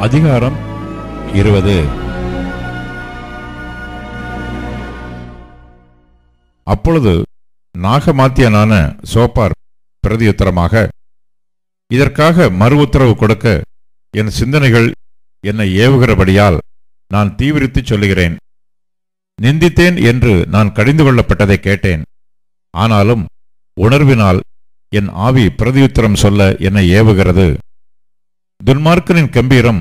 அதிகாரம் 20. அப்பொழுது நாகமாத்தியனான சோப்பார் பிரதியுத்தரமாக, இதற்காக மறு உத்தரவு கொடுக்க என் சிந்தனைகள் என்னை ஏவுகிறபடியால் நான் தீவிரித்து சொல்லுகிறேன். நிந்தித்தேன் என்று நான் கடிந்து கொள்ளப்பட்டதை கேட்டேன். ஆனாலும் உணர்வினால் என் ஆவி பிரதியுத்தரம் சொல்ல என்னை ஏவுகிறது. துன்மார்க்கனின் கம்பீரம்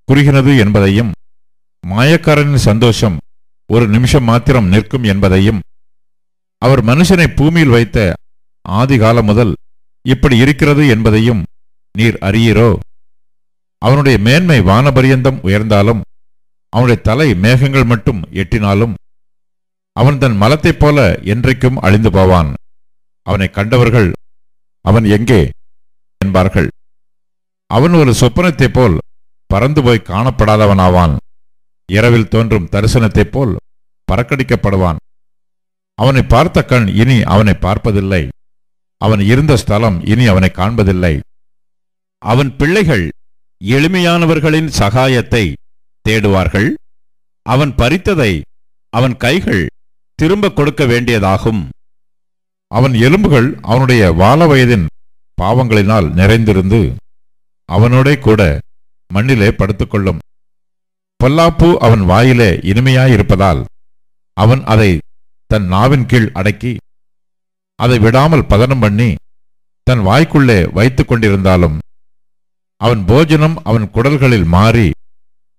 குறுகினது என்பதையும், மாயக்காரனின் சந்தோஷம் ஒரு நிமிஷம் மாத்திரம் நிற்கும் என்பதையும், அவர் மனுஷனை பூமியில் வைத்த ஆதிகாலம் முதல் இப்படி இருக்கிறது என்பதையும் நீர் அறியீரோ? அவனுடைய மேன்மை வானபரியந்தம் உயர்ந்தாலும், அவனுடைய தலை மேகங்கள் மட்டும் எட்டினாலும், அவன் தன் மலத்தைப் போல என்றைக்கும் அழிந்து போவான். அவனை கண்டவர்கள் அவன் எங்கே என்பார்கள். அவன் ஒரு சொப்பனத்தைப் போல் பறந்து போய் காணப்படாதவனாவான். இரவில் தோன்றும் தரிசனத்தைப் போல் பறக்கடிக்கப்படுவான். அவனை பார்த்த கண் இனி அவனை பார்ப்பதில்லை. அவன் இருந்த ஸ்தலம் இனி அவனை காண்பதில்லை. அவன் பிள்ளைகள் எளிமையானவர்களின் சகாயத்தை தேடுவார்கள். அவன் பறித்ததை அவன் கைகள் திரும்ப கொடுக்க வேண்டியதாகும். அவன் எலும்புகள் அவனுடைய வால வயதின் பாவங்களினால் நிறைந்திருந்து அவனோட கூட மண்ணிலே படுத்துக்கொள்ளும். பொல்லாப்பு அவன் வாயிலே இனிமையாயிருப்பதால் அவன் அதை தன் நாவின் கீழ் அடக்கி அதை விடாமல் பதனம் பண்ணி தன் வாய்க்குள்ளே வைத்துக் கொண்டிருந்தாலும், அவன் போஜனம் அவன் குடல்களில் மாறி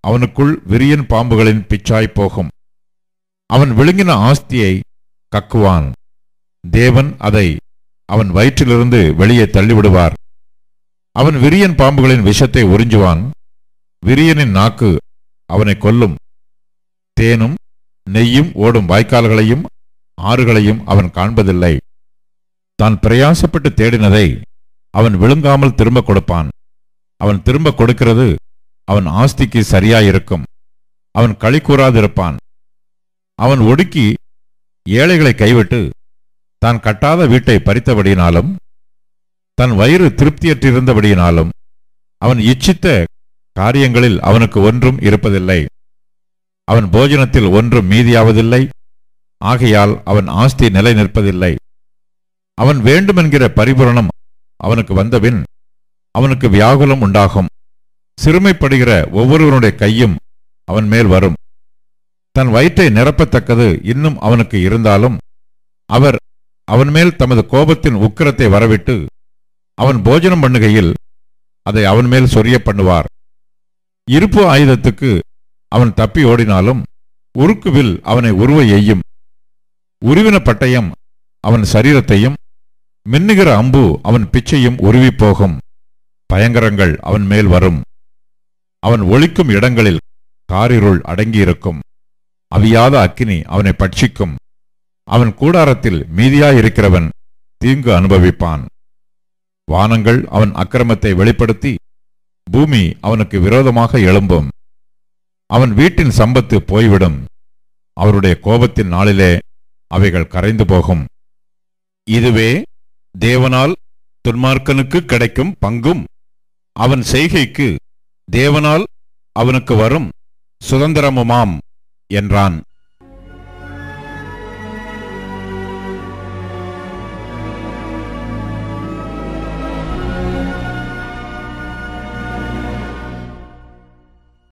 அவனுக்குள் விரியன் பாம்புகளின் பிச்சாய் போகும். அவன் விழுங்கின ஆஸ்தியை கக்குவான். தேவன் அதை அவன் வயிற்றிலிருந்து வெளியே தள்ளிவிடுவார். அவன் விரியன் பாம்புகளின் விஷத்தை உறிஞ்சுவான். விரியனின் நாக்கு அவனை கொல்லும். தேனும் நெய்யும் ஓடும் வாய்க்கால்களையும் ஆறுகளையும் அவன் காண்பதில்லை. தான் பிரயாசப்பட்டு தேடினதை அவன் விழுங்காமல் திரும்ப கொடுப்பான். அவன் திரும்ப கொடுக்கிறது அவன் ஆஸ்திக்கு சரியாயிருக்கும். அவன் களி கூறாதிருப்பான். அவன் ஒடுக்கி ஏழைகளை கைவிட்டு தான் கட்டாத வீட்டை பறித்தபடியினாலும், தன் வயிறு திருப்தியற்றிருந்தபடியினாலும், அவன் இச்சித்த காரியங்களில் அவனுக்கு ஒன்றும் இருப்பதில்லை. அவன் போஜனத்தில் ஒன்றும் மீதியாவதில்லை. ஆகையால் அவன் ஆஸ்தி நிலை நிற்பதில்லை. அவன் வேண்டுமென்கிற பரிபூரணம் அவனுக்கு வந்தபின் அவனுக்கு வியாகுலம் உண்டாகும். சிறுமைப்படுகிற ஒவ்வொருவனுடைய கையும் அவன் மேல் வரும். தன் வயிற்றை நிரப்பத்தக்கது இன்னும் அவனுக்கு இருந்தாலும் அவர் அவன் மேல் தமது கோபத்தின் உக்கிரத்தை வரவிட்டு அவன் போஜனம் பண்ணுகையில் அதை அவன் மேல் சொரிய பண்ணுவார். இருப்பு ஆயுதத்துக்கு அவன் தப்பி ஓடினாலும் உருக்குவில் அவனை உருவ எய்யும். உருவின பட்டயம் அவன் சரீரத்தையும், மின்னுகிற அம்பு அவன் பிச்சையும் உருவி போகும். பயங்கரங்கள் அவன் மேல் வரும். அவன் ஒளிக்கும் இடங்களில் காரிருள் அடங்கியிருக்கும். அவியாத அக்கினி அவனை பட்சிக்கும். அவன் கூடாரத்தில் மீதியாயிருக்கிறவன் தீங்கு அனுபவிப்பான். வானங்கள் அவன் அக்கிரமத்தை வெளிப்படுத்தி பூமி அவனுக்கு விரோதமாக எழும்பும். அவன் வீட்டின் சம்பத்து போய்விடும். அவருடைய கோபத்தின் நாளிலே அவைகள் கரைந்து போகும். இதுவே தேவனால் துன்மார்க்கனுக்கு கிடைக்கும் பங்கும், அவன் செய்கைக்கு தேவனால் அவனுக்கு வரும் சுதந்திரமுமாம் என்றான்.